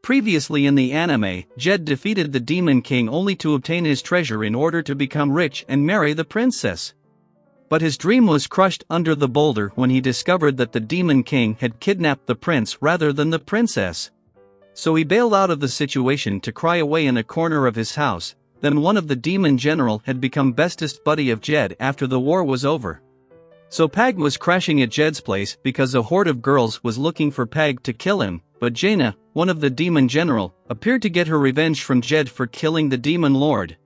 Previously in the anime, Jed defeated the Demon King only to obtain his treasure in order to become rich and marry the princess. But his dream was crushed under the boulder when he discovered that the Demon King had kidnapped the prince rather than the princess. So he bailed out of the situation to cry away in a corner of his house. Then one of the demon general had become bestest buddy of Jed after the war was over. So Pag was crashing at Jed's place because a horde of girls was looking for Pag to kill him, but Jaina, one of the demon general, appeared to get her revenge from Jed for killing the demon lord.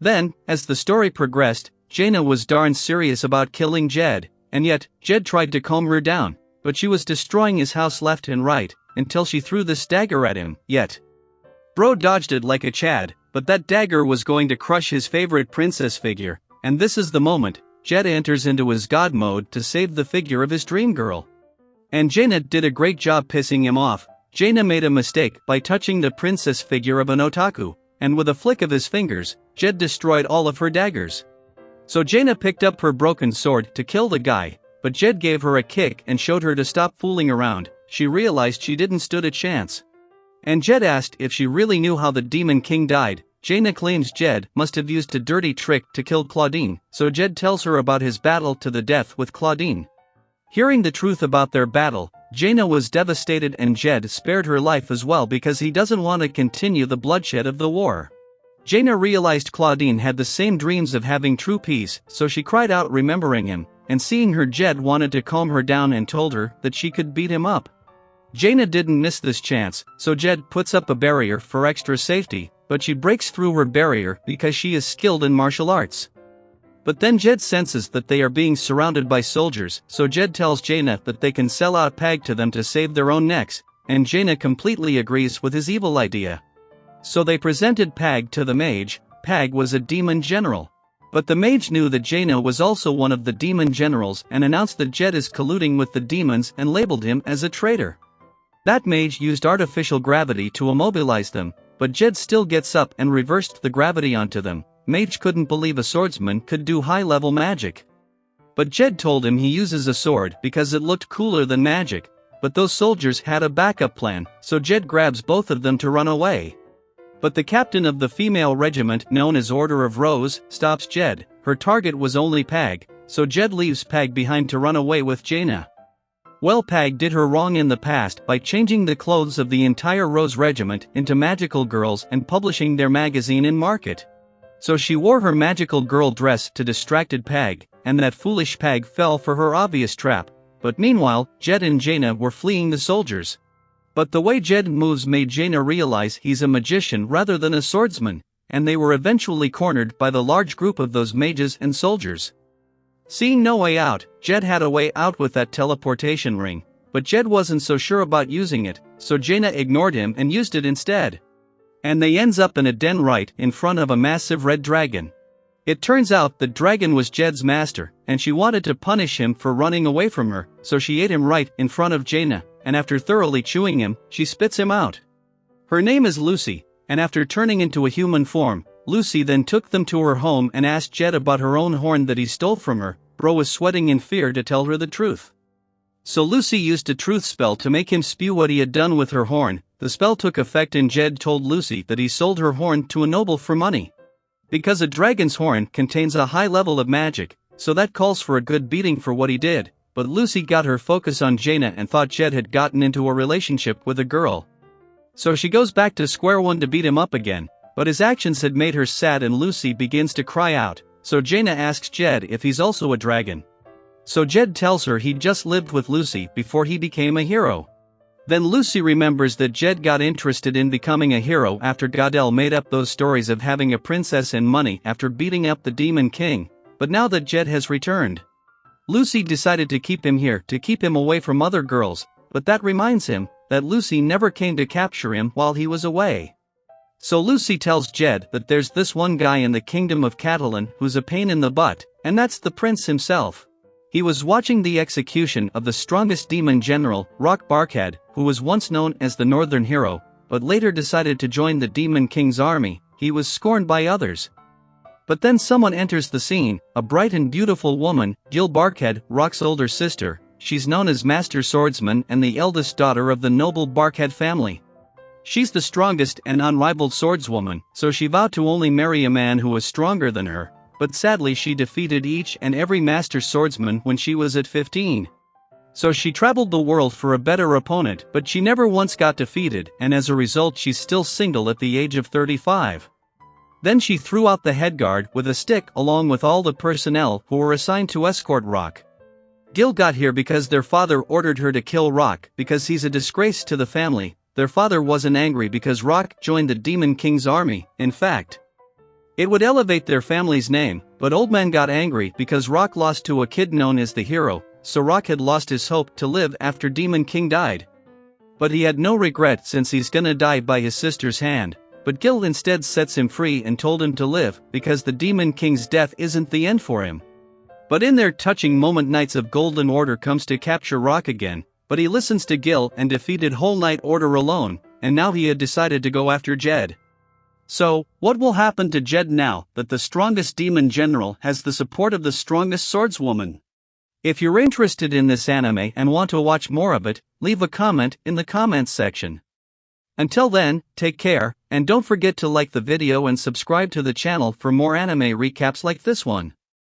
Then, as the story progressed, Jaina was darn serious about killing Jed, and yet, Jed tried to calm her down, but she was destroying his house left and right, until she threw this dagger at him, yet Bro dodged it like a Chad, but that dagger was going to crush his favorite princess figure, and this is the moment Jed enters into his god mode to save the figure of his dream girl. And Jaina did a great job pissing him off. Jaina made a mistake by touching the princess figure of an otaku, and with a flick of his fingers, Jed destroyed all of her daggers. So Jaina picked up her broken sword to kill the guy, but Jed gave her a kick and showed her to stop fooling around. She realized she didn't stood a chance. And Jed asked if she really knew how the Demon King died. Jaina claims Jed must have used a dirty trick to kill Claudine, so Jed tells her about his battle to the death with Claudine. Hearing the truth about their battle, Jaina was devastated and Jed spared her life as well because he doesn't want to continue the bloodshed of the war. Jaina realized Claudine had the same dreams of having true peace, so she cried out remembering him, and seeing her Jed wanted to calm her down and told her that she could beat him up. Jaina didn't miss this chance, so Jed puts up a barrier for extra safety, but she breaks through her barrier because she is skilled in martial arts. But then Jed senses that they are being surrounded by soldiers, so Jed tells Jaina that they can sell out Pag to them to save their own necks, and Jaina completely agrees with his evil idea. So they presented Pag to the mage. Pag was a demon general. But the mage knew that Jaina was also one of the demon generals and announced that Jed is colluding with the demons and labeled him as a traitor. That mage used artificial gravity to immobilize them, but Jed still gets up and reversed the gravity onto them. Mage couldn't believe a swordsman could do high-level magic. But Jed told him he uses a sword because it looked cooler than magic, but those soldiers had a backup plan, so Jed grabs both of them to run away. But the captain of the female regiment known as Order of Rose stops Jed. Her target was only Pag, so Jed leaves Pag behind to run away with Jaina. Well, Pag did her wrong in the past by changing the clothes of the entire Rose regiment into magical girls and publishing their magazine in market. So she wore her magical girl dress to distracted Pag, and that foolish Pag fell for her obvious trap. But meanwhile, Jed and Jaina were fleeing the soldiers. But the way Jed moves made Jaina realize he's a magician rather than a swordsman, and they were eventually cornered by the large group of those mages and soldiers. Seeing no way out, Jed had a way out with that teleportation ring, but Jed wasn't so sure about using it, so Jaina ignored him and used it instead. And they ends up in a den right in front of a massive red dragon. It turns out the dragon was Jed's master, and she wanted to punish him for running away from her, so she ate him right in front of Jaina, and after thoroughly chewing him, she spits him out. Her name is Lucy, and after turning into a human form, Lucy then took them to her home and asked Jed about her own horn that he stole from her. Bro was sweating in fear to tell her the truth. So Lucy used a truth spell to make him spew what he had done with her horn. The spell took effect and Jed told Lucy that he sold her horn to a noble for money. Because a dragon's horn contains a high level of magic, so that calls for a good beating for what he did, but Lucy got her focus on Jaina and thought Jed had gotten into a relationship with a girl. So she goes back to square one to beat him up again, but his actions had made her sad and Lucy begins to cry out, so Jaina asks Jed if he's also a dragon. So Jed tells her he just lived with Lucy before he became a hero. Then Lucy remembers that Jed got interested in becoming a hero after Godel made up those stories of having a princess and money after beating up the Demon King, but now that Jed has returned, Lucy decided to keep him here to keep him away from other girls, but that reminds him that Lucy never came to capture him while he was away. So Lucy tells Jed that there's this one guy in the kingdom of Catalan who's a pain in the butt, and that's the prince himself. He was watching the execution of the strongest demon general, Rock Barkhead, who was once known as the Northern Hero, but later decided to join the Demon King's army. He was scorned by others. But then someone enters the scene, a bright and beautiful woman, Gil Barkhead, Rock's older sister. She's known as Master Swordsman and the eldest daughter of the noble Barkhead family. She's the strongest and unrivaled swordswoman, so she vowed to only marry a man who was stronger than her, but sadly she defeated each and every master swordsman when she was at 15. So she traveled the world for a better opponent, but she never once got defeated, and as a result she's still single at the age of 35. Then she threw out the headguard with a stick along with all the personnel who were assigned to escort Rock. Gil got here because their father ordered her to kill Rock because he's a disgrace to the family. Their father wasn't angry because Rock joined the Demon King's army. In fact, it would elevate their family's name, but Old Man got angry because Rock lost to a kid known as the hero, so Rock had lost his hope to live after Demon King died. But he had no regret since he's gonna die by his sister's hand, but Gil instead sets him free and told him to live because the Demon King's death isn't the end for him. But in their touching moment Knights of Golden Order comes to capture Rock again, but he listens to Gil and defeated Whole Knight Order alone, and now he had decided to go after Jed. So, what will happen to Jed now that the strongest demon general has the support of the strongest swordswoman? If you're interested in this anime and want to watch more of it, leave a comment in the comments section. Until then, take care, and don't forget to like the video and subscribe to the channel for more anime recaps like this one.